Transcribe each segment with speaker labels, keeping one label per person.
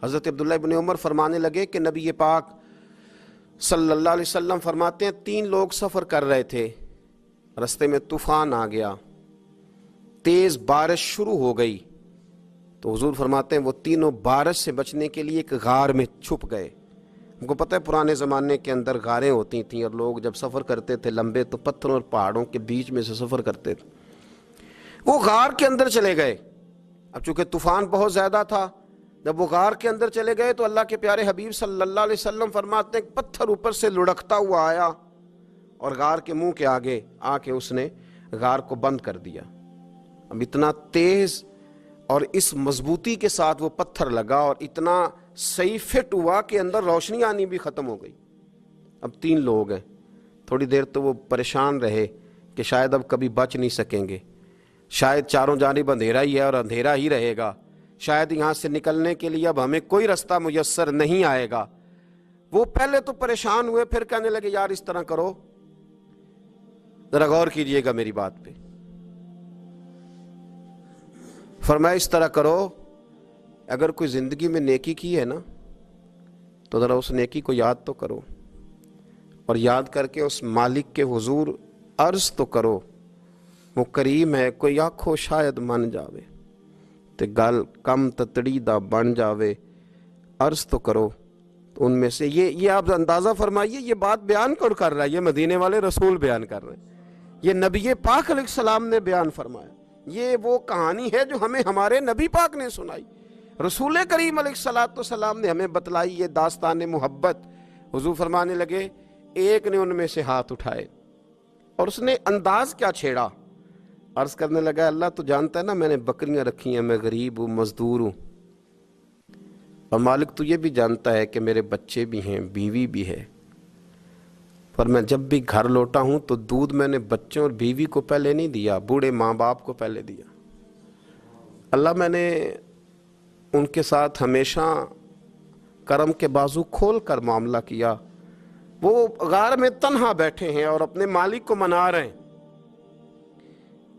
Speaker 1: حضرت عبداللہ ابن عمر فرمانے لگے کہ نبی پاک صلی اللہ علیہ وسلم فرماتے ہیں 3 لوگ سفر کر رہے تھے، رستے میں طوفان آ گیا، تیز بارش شروع ہو گئی، تو حضور فرماتے ہیں وہ تینوں بارش سے بچنے کے لیے ایک غار میں چھپ گئے۔ ہم کو پتہ ہے پرانے زمانے کے اندر غاریں ہوتی تھیں، اور لوگ جب سفر کرتے تھے لمبے تو پتھروں اور پہاڑوں کے بیچ میں سے سفر کرتے تھے۔ وہ غار کے اندر چلے گئے۔ اب چونکہ طوفان بہت زیادہ تھا، جب وہ غار کے اندر چلے گئے تو اللہ کے پیارے حبیب صلی اللہ علیہ وسلم فرماتے ہیں پتھر اوپر سے لڑکتا ہوا آیا اور غار کے منہ کے آگے آ کے اس نے غار کو بند کر دیا۔ اب اتنا تیز اور اس مضبوطی کے ساتھ وہ پتھر لگا اور اتنا صحیح فٹ ہوا کہ اندر روشنی آنی بھی ختم ہو گئی۔ اب 3 لوگ ہیں، تھوڑی دیر تو وہ پریشان رہے کہ شاید اب کبھی بچ نہیں سکیں گے، شاید چاروں جانب اندھیرا ہی ہے اور اندھیرا ہی رہے گا، شاید یہاں سے نکلنے کے لیے اب ہمیں کوئی رستہ میسر نہیں آئے گا۔ وہ پہلے تو پریشان ہوئے، پھر کہنے لگے یار اس طرح کرو، ذرا غور کیجئے گا میری بات پہ۔ فرمایا اس طرح کرو، اگر کوئی زندگی میں نیکی کی ہے نا تو ذرا اس نیکی کو یاد تو کرو، اور یاد کر کے اس مالک کے حضور عرض تو کرو، وہ کریم ہے، کوئی آنکھو شاید من جاوے تے گل کم تتڑی دا بن جاوے، عرض تو کرو۔ تو ان میں سے یہ آپ اندازہ فرمائیے، یہ بات بیان کون کر رہا ہے؟ یہ مدینے والے رسول بیان کر رہے ہیں، یہ نبی پاک علیہ السلام نے بیان فرمایا۔ یہ وہ کہانی ہے جو ہمیں ہمارے نبی پاک نے سنائی، رسول کریم علیہ السلام نے ہمیں بتلائی، یہ داستان محبت۔ حضور فرمانے لگے ایک نے ان میں سے ہاتھ اٹھائے اور اس نے انداز کیا چھیڑا، عرض کرنے لگا اللہ تو جانتا ہے نا میں نے بکریاں رکھی ہیں، میں غریب ہوں، مزدور ہوں، اور مالک تو یہ بھی جانتا ہے کہ میرے بچے بھی ہیں، بیوی بھی ہے، پر میں جب بھی گھر لوٹا ہوں تو دودھ میں نے بچوں اور بیوی کو پہلے نہیں دیا، بوڑھے ماں باپ کو پہلے دیا۔ اللہ میں نے ان کے ساتھ ہمیشہ کرم کے بازو کھول کر معاملہ کیا۔ وہ غار میں تنہا بیٹھے ہیں اور اپنے مالک کو منا رہے ہیں،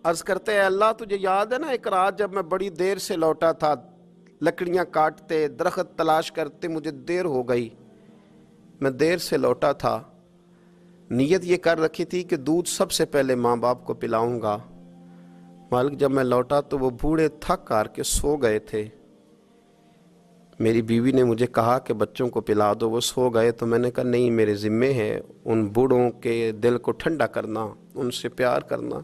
Speaker 1: عرض کرتے ہیں اللہ تجھے یاد ہے نا ایک رات جب میں بڑی دیر سے لوٹا تھا، لکڑیاں کاٹتے، درخت تلاش کرتے، مجھے دیر ہو گئی، میں دیر سے لوٹا تھا، نیت یہ کر رکھی تھی کہ دودھ سب سے پہلے ماں باپ کو پلاؤں گا، مالک جب میں لوٹا تو وہ بوڑھے تھک کر کے سو گئے تھے، میری بیوی نے مجھے کہا کہ بچوں کو پلا دو، وہ سو گئے، تو میں نے کہا نہیں میرے ذمے ہے ان بوڑھوں کے دل کو ٹھنڈا کرنا، ان سے پیار کرنا۔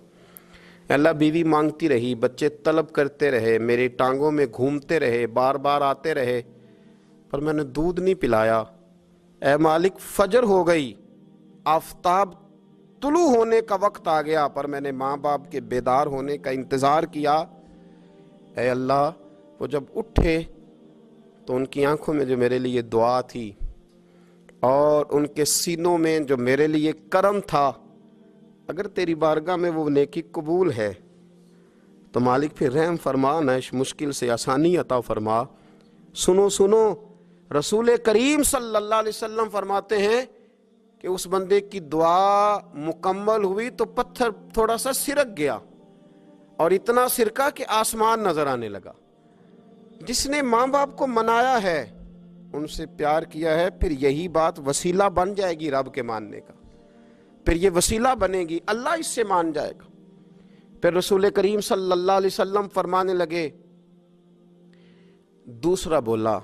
Speaker 1: اللہ بیوی مانگتی رہی، بچے طلب کرتے رہے، میری ٹانگوں میں گھومتے رہے، بار بار آتے رہے، پر میں نے دودھ نہیں پلایا۔ اے مالک فجر ہو گئی، آفتاب طلوع ہونے کا وقت آ گیا، پر میں نے ماں باپ کے بیدار ہونے کا انتظار کیا۔ اے اللہ وہ جب اٹھے تو ان کی آنکھوں میں جو میرے لیے دعا تھی اور ان کے سینوں میں جو میرے لیے کرم تھا، اگر تیری بارگاہ میں وہ نیکی قبول ہے تو مالک پھر رحم فرما، نہ اس مشکل سے آسانی عطا فرما۔ سنو سنو، رسول کریم صلی اللہ علیہ وسلم فرماتے ہیں کہ اس بندے کی دعا مکمل ہوئی تو پتھر تھوڑا سا سرک گیا، اور اتنا سرکا کہ آسمان نظر آنے لگا۔ جس نے ماں باپ کو منایا ہے، ان سے پیار کیا ہے، پھر یہی بات وسیلہ بن جائے گی رب کے ماننے کا، پھر یہ وسیلہ بنے گی، اللہ اس سے مان جائے گا۔ پھر رسول کریم صلی اللہ علیہ وسلم فرمانے لگے، دوسرا بولا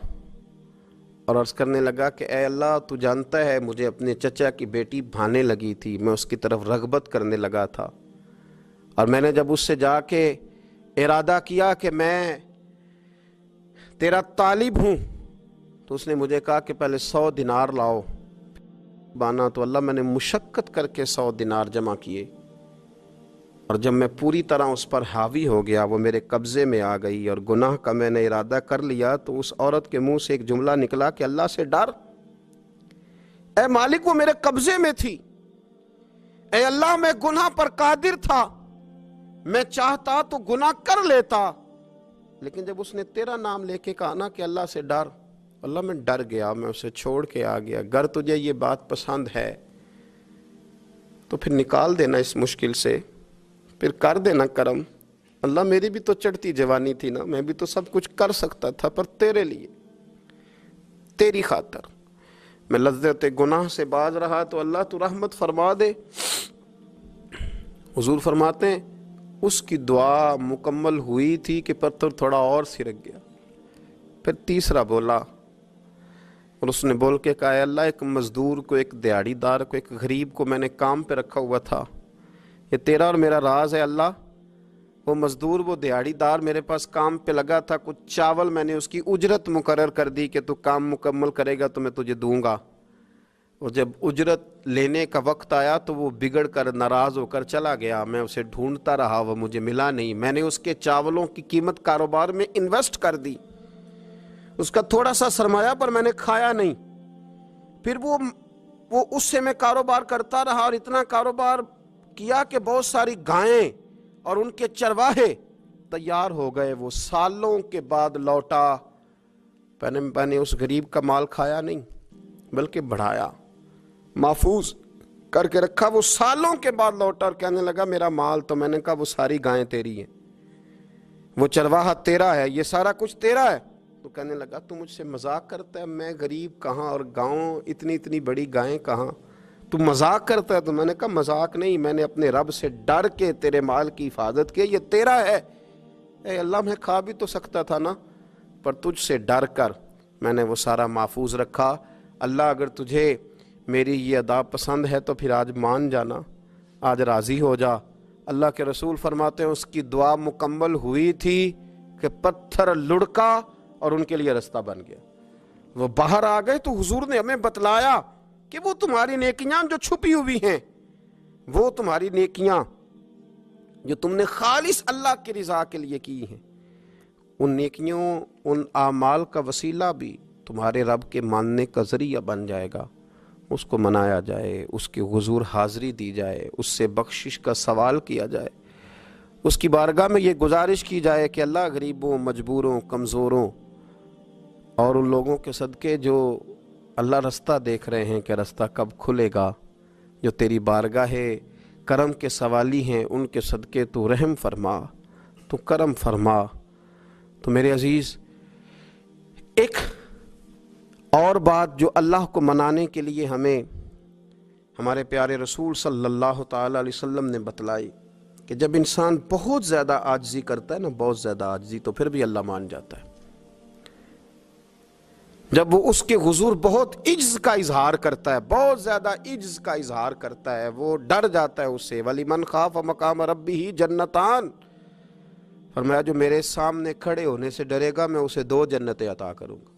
Speaker 1: اور عرض کرنے لگا کہ اے اللہ تو جانتا ہے مجھے اپنے چچا کی بیٹی بھانے لگی تھی، میں اس کی طرف رغبت کرنے لگا تھا، اور میں نے جب اس سے جا کے ارادہ کیا کہ میں تیرا طالب ہوں، تو اس نے مجھے کہا کہ پہلے 100 دینار لاؤ بانا، تو اللہ میں نے مشقت کر کے 100 دینار جمع کیے، اور جب میں پوری طرح اس پر حاوی ہو گیا، وہ میرے قبضے میں آ گئی اور گناہ کا میں نے ارادہ کر لیا، تو اس عورت کے منہ سے ایک جملہ نکلا کہ اللہ سے ڈر، اے مالک وہ میرے قبضے میں تھی، اے اللہ میں گناہ پر قادر تھا، میں چاہتا تو گناہ کر لیتا، لیکن جب اس نے تیرا نام لے کے کہا نا کہ اللہ سے ڈر، اللہ میں ڈر گیا، میں اسے چھوڑ کے آ گیا۔ اگر تجھے یہ بات پسند ہے تو پھر نکال دینا اس مشکل سے، پھر کر دینا کرم۔ اللہ میری بھی تو چڑھتی جوانی تھی نا، میں بھی تو سب کچھ کر سکتا تھا، پر تیرے لیے تیری خاطر میں لذت گناہ سے باز رہا تو اللہ تو رحمت فرما دے۔ حضور فرماتے ہیں اس کی دعا مکمل ہوئی تھی کہ پتھر تھوڑا اور سرک گیا۔ پھر تیسرا بولا اور اس نے بول کے کہا، اے اللہ، ایک مزدور کو، ایک دیہڑی دار کو، ایک غریب کو میں نے کام پہ رکھا ہوا تھا، یہ تیرا اور میرا راز ہے اللہ۔ وہ مزدور، وہ دیہڑی دار میرے پاس کام پہ لگا تھا، کچھ چاول میں نے اس کی اجرت مقرر کر دی کہ تو کام مکمل کرے گا تو میں تجھے دوں گا، اور جب اجرت لینے کا وقت آیا تو وہ بگڑ کر ناراض ہو کر چلا گیا۔ میں اسے ڈھونڈتا رہا، وہ مجھے ملا نہیں۔ میں نے اس کے چاولوں کی قیمت کاروبار میں انویسٹ کر دی، اس کا تھوڑا سا سرمایہ پر میں نے کھایا نہیں۔ پھر وہ اس سے میں کاروبار کرتا رہا اور اتنا کاروبار کیا کہ بہت ساری گائیں اور ان کے چرواہے تیار ہو گئے۔ وہ سالوں کے بعد لوٹا، میں نے اس غریب کا مال کھایا نہیں بلکہ بڑھایا، محفوظ کر کے رکھا۔ وہ سالوں کے بعد لوٹا اور کہنے لگا میرا مال، تو میں نے کہا وہ ساری گائیں تیری ہیں، وہ چرواہا تیرا ہے، یہ سارا کچھ تیرا ہے۔ تو کہنے لگا تو مجھ سے مذاق کرتا ہے، میں غریب کہاں اور گاؤں اتنی بڑی گائیں کہاں، تو مذاق کرتا ہے؟ تو میں نے کہا مذاق نہیں، میں نے اپنے رب سے ڈر کے تیرے مال کی حفاظت کی، یہ تیرا ہے۔ اے اللہ، میں کھا بھی تو سکتا تھا نا، پر تجھ سے ڈر کر میں نے وہ سارا محفوظ رکھا۔ اللہ اگر تجھے میری یہ ادا پسند ہے تو پھر آج مان جانا، آج راضی ہو جا۔ اللہ کے رسول فرماتے ہیں اس کی دعا مکمل ہوئی تھی کہ پتھر لڑکا اور ان کے لیے رستہ بن گیا۔ وہ باہر آ گئے تو حضور نے ہمیں بتلایا کہ وہ تمہاری نیکیاں جو چھپی ہوئی ہیں، وہ تمہاری نیکیاں جو تم نے خالص اللہ کی رضا کے لیے کی ہیں، ان نیکیوں، ان اعمال کا وسیلہ بھی تمہارے رب کے ماننے کا ذریعہ بن جائے گا۔ اس کو منایا جائے، اس کے حضور حاضری دی جائے، اس سے بخشش کا سوال کیا جائے، اس کی بارگاہ میں یہ گزارش کی جائے کہ اللہ غریبوں، مجبوروں، کمزوروں اور ان لوگوں کے صدقے جو اللہ رستہ دیکھ رہے ہیں کہ رستہ کب کھلے گا، جو تیری بارگاہ کرم کے سوالی ہیں، ان کے صدقے تو رحم فرما، تو کرم فرما۔ تو میرے عزیز، ایک اور بات جو اللہ کو منانے کے لیے ہمیں ہمارے پیارے رسول صلی اللہ تعالی علیہ وسلم نے بتلائی کہ جب انسان بہت زیادہ عاجزی کرتا ہے نا، بہت زیادہ عاجزی، تو پھر بھی اللہ مان جاتا ہے۔ جب وہ اس کے حضور بہت عجز کا اظہار کرتا ہے، بہت زیادہ عجز کا اظہار کرتا ہے، وہ ڈر جاتا ہے اس سے۔ وَلِمَنْ خَافَ مَقَامَ رَبِّهِ جَنَّتَانِ، فرمایا جو میرے سامنے کھڑے ہونے سے ڈرے گا میں اسے 2 جنتیں عطا کروں گا۔